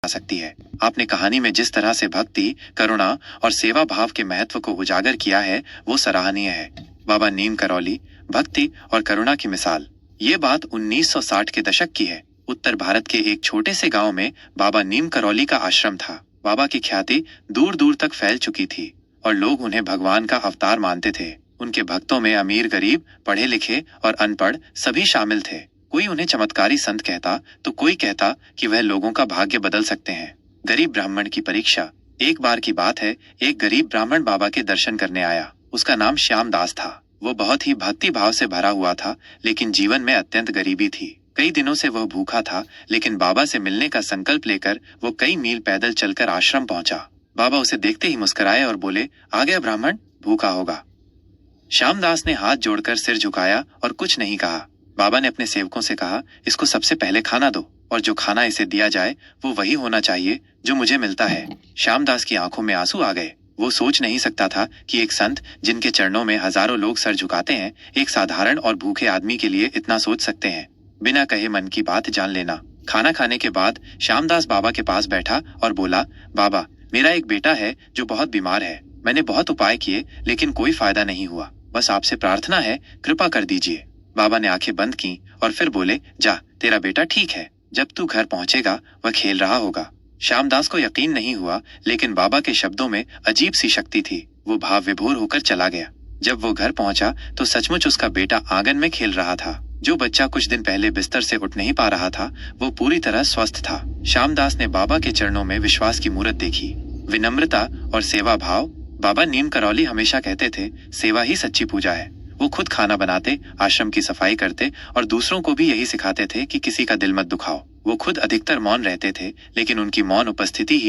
सकती है। आपने कहानी में जिस तरह से भक्ति, करुणा और सेवा भाव के महत्व को उजागर किया है, वो सराहनीय है। बाबा नीम करौली, भक्ति और करुणा की मिसाल। ये बात 1960 के दशक की है। उत्तर भारत के एक छोटे से गांव में बाबा नीम करौली का आश्रम था। बाबा की ख्याति दूर दूर तक फैल चुकी थी और लोग उन्हें भगवान का अवतार मानते थे। उनके भक्तों में अमीर, गरीब, पढ़े लिखे और अनपढ़ सभी शामिल थे। कोई उन्हें चमत्कारी संत कहता तो कोई कहता कि वह लोगों का भाग्य बदल सकते हैं। गरीब ब्राह्मण की परीक्षा। एक बार की बात है, एक गरीब ब्राह्मण बाबा के दर्शन करने आया। उसका नाम श्याम दास था। वो बहुत ही भक्ति भाव से भरा हुआ था, लेकिन जीवन में अत्यंत गरीबी थी। कई दिनों से वह भूखा था, लेकिन बाबा से मिलने का संकल्प लेकर वो कई मील पैदल चलकर आश्रम पहुंचा। बाबा उसे देखते ही मुस्कुराए और बोले, आ गया ब्राह्मण, भूखा होगा। श्यामदास ने हाथ जोड़कर सिर झुकाया और कुछ नहीं कहा। बाबा ने अपने सेवकों से कहा, इसको सबसे पहले खाना दो, और जो खाना इसे दिया जाए वो वही होना चाहिए जो मुझे मिलता है। श्यामदास की आंखों में आंसू आ गए। वो सोच नहीं सकता था कि एक संत जिनके चरणों में हजारों लोग सर झुकाते हैं, एक साधारण और भूखे आदमी के लिए इतना सोच सकते हैं। बिना कहे मन की बात जान लेना। खाना खाने के बाद श्यामदास बाबा के पास बैठा और बोला, बाबा, मेरा एक बेटा है जो बहुत बीमार है। मैंने बहुत उपाय किए, लेकिन कोई फायदा नहीं हुआ। बस आपसे प्रार्थना है, कृपा कर दीजिए। बाबा ने आंखें बंद की और फिर बोले, जा, तेरा बेटा ठीक है। जब तू घर पहुंचेगा वह खेल रहा होगा। श्यामदास को यकीन नहीं हुआ, लेकिन बाबा के शब्दों में अजीब सी शक्ति थी। वो भाव विभोर होकर चला गया। जब वो घर पहुंचा तो सचमुच उसका बेटा आंगन में खेल रहा था। जो बच्चा कुछ दिन पहले बिस्तर से उठ नहीं पा रहा था, वो पूरी तरह स्वस्थ था। श्यामदास ने बाबा के चरणों में विश्वास की मूरत देखी। विनम्रता और सेवा भाव। बाबा नीम करौली हमेशा कहते थे, सेवा ही सच्ची पूजा है। वो खुद खाना बनाते, आश्रम की सफाई करते और दूसरों को भी यही सिखाते थे कि किसी का दिल मत दुखाओ। वो खुद अधिकतर मौन रहते थे, लेकिन उनकी मौन उपस्थिति ही